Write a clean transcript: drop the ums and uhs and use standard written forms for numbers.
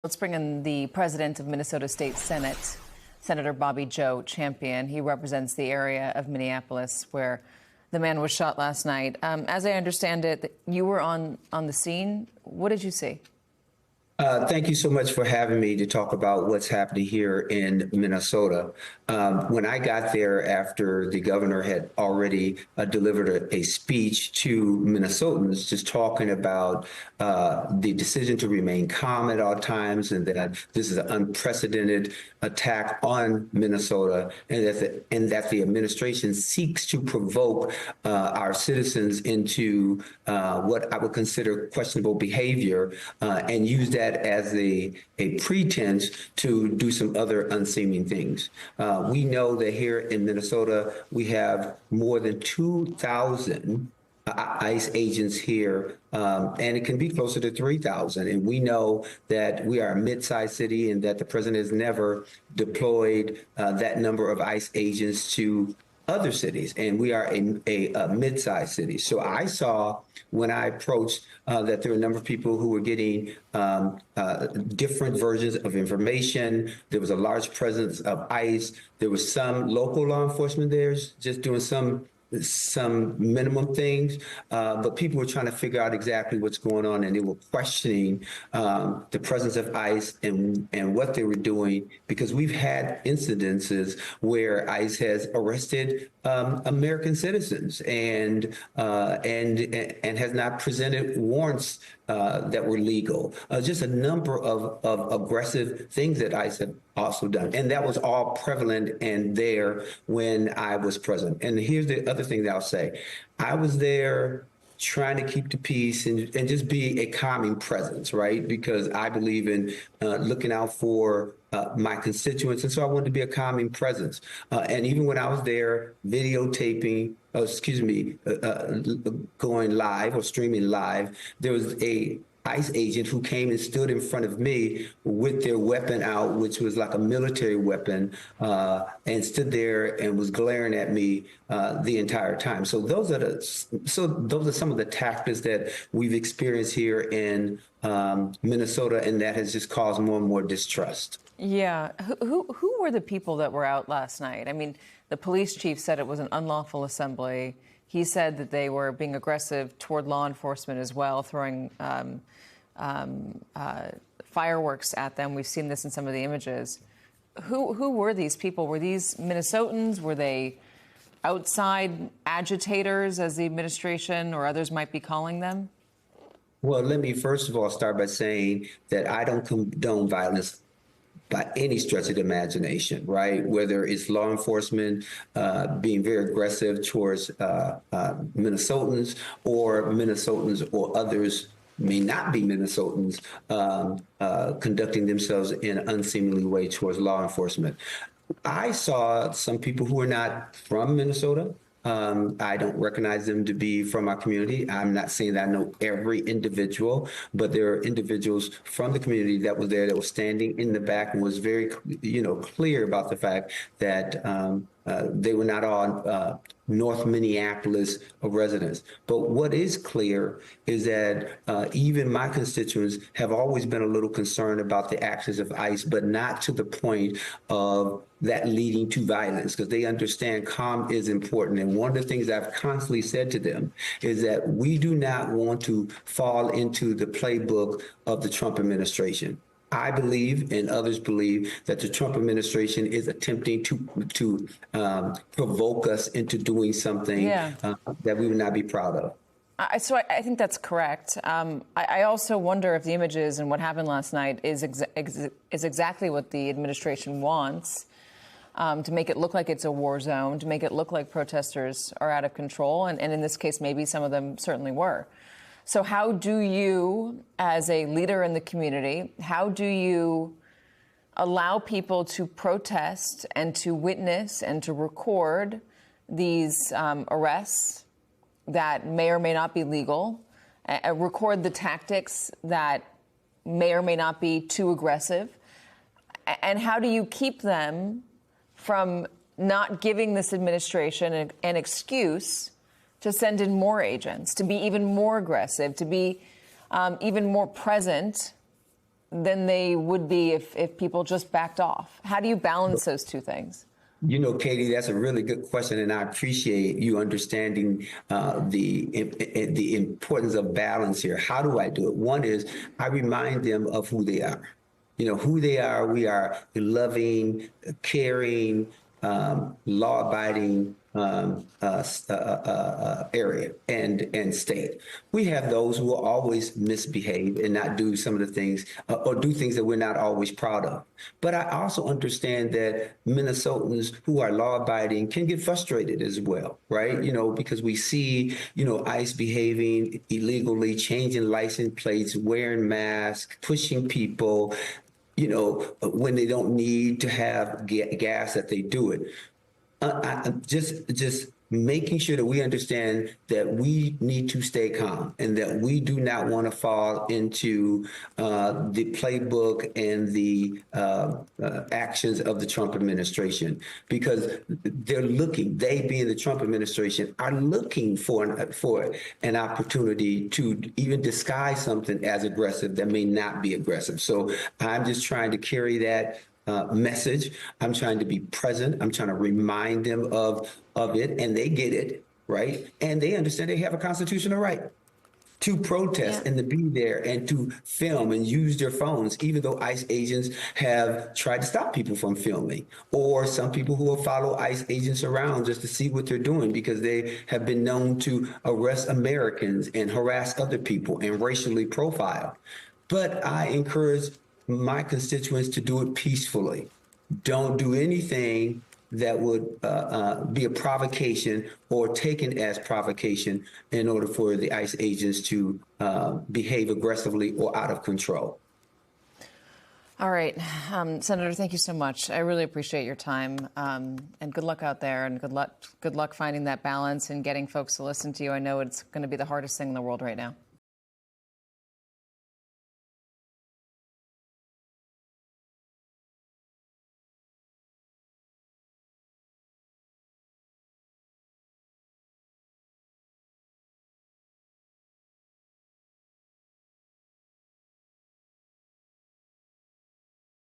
Let's bring in the president of Minnesota State Senate, Senator Bobby Joe Champion. He represents the area of Minneapolis where the man was shot last night. As I understand it, you were on the scene. What did you see? Thank you so much for having me to talk about what's happening here in Minnesota. When I got there after the governor had already delivered a speech to Minnesotans, just talking about the decision to remain calm at all times, and that this is an unprecedented attack on Minnesota, and that the administration seeks to provoke our citizens into what I would consider questionable behavior, and use that as a pretense to do some other unseemly things. We know that here in Minnesota, we have more than 2,000 ICE agents here, and it can be closer to 3,000. And we know that we are a mid-sized city and that the president has never deployed that number of ICE agents to other cities, and we are a mid-sized city. So I saw when I approached that there were a number of people who were getting different versions of information. There was a large presence of ICE. There was some local law enforcement there just doing some minimum things, but people were trying to figure out exactly what's going on, and they were questioning the presence of ICE and what they were doing, because we've had incidences where ICE has arrested American citizens and has not presented warrants that were legal. Just a number of aggressive things that ICE have also done. And that was all prevalent and there when I was present. And here's the other thing that I'll say. I was there trying to keep the peace and just be a calming presence, right? Because I believe in looking out for my constituents. And so I wanted to be a calming presence. And even when I was there videotaping, going live or streaming live, there was a ICE agent who came and stood in front of me with their weapon out, which was like a military weapon, and stood there and was glaring at me the entire time. So those are some of the tactics that we've experienced here in Minnesota, and that has just caused more and more distrust. Yeah. Who were the people that were out last night? I mean, the police chief said it was an unlawful assembly. He said that they were being aggressive toward law enforcement as well, throwing fireworks at them. We've seen this in some of the images. Who were these people? Were these Minnesotans? Were they outside agitators, as the administration or others might be calling them? Well, let me first of all start by saying that I don't condone violence by any stretch of the imagination, right? Whether it's law enforcement being very aggressive towards Minnesotans or others may not be Minnesotans conducting themselves in an unseemly way towards law enforcement. I saw some people who are not from Minnesota. I don't recognize them to be from our community. I'm not saying that I know every individual, but there are individuals from the community that was there, that was standing in the back and was very, clear about the fact that they were not all North Minneapolis residents. But what is clear is that even my constituents have always been a little concerned about the actions of ICE, but not to the point of that leading to violence, because they understand calm is important. And one of the things I've constantly said to them is that we do not want to fall into the playbook of the Trump administration. I believe, and others believe, that the Trump administration is attempting to provoke us into doing something that we would not be proud of. So I think that's correct. I also wonder if the images and what happened last night is exactly what the administration wants, to make it look like it's a war zone, to make it look like protesters are out of control. And in this case, maybe some of them certainly were. So how do you, as a leader in the community, how do you allow people to protest and to witness and to record these arrests that may or may not be legal, record the tactics that may or may not be too aggressive? And how do you keep them from not giving this administration an excuse to send in more agents, to be even more aggressive, to be even more present than they would be if people just backed off. How do you balance those two things? You know, Katie, that's a really good question, and I appreciate you understanding the importance of balance here. How do I do it? One is I remind them of who they are. You know, who they are. We are loving, caring, law-abiding area and state. We have those who will always misbehave and not do some of the things or do things that we're not always proud of. But I also understand that Minnesotans who are law-abiding can get frustrated as well, right? You know, because we see, you know, ICE behaving illegally, changing license plates, wearing masks, pushing people, you know, when they don't need to have gas, that they do it. Just making sure that we understand that we need to stay calm and that we do not want to fall into the playbook and the actions of the Trump administration, because they being the Trump administration, are looking for an opportunity to even disguise something as aggressive that may not be aggressive. So I'm just trying to carry that message. I'm trying to be present. I'm trying to remind them of it, and they get it, right? And they understand they have a constitutional right to protest and to be there and to film and use their phones, even though ICE agents have tried to stop people from filming, or some people who will follow ICE agents around just to see what they're doing because they have been known to arrest Americans and harass other people and racially profile. But I encourage my constituents to do it peacefully. Don't do anything that would be a provocation or taken as provocation in order for the ICE agents to behave aggressively or out of control. All right. Senator, thank you so much. I really appreciate your time, and good luck out there, and good luck finding that balance and getting folks to listen to you. I know it's going to be the hardest thing in the world right now.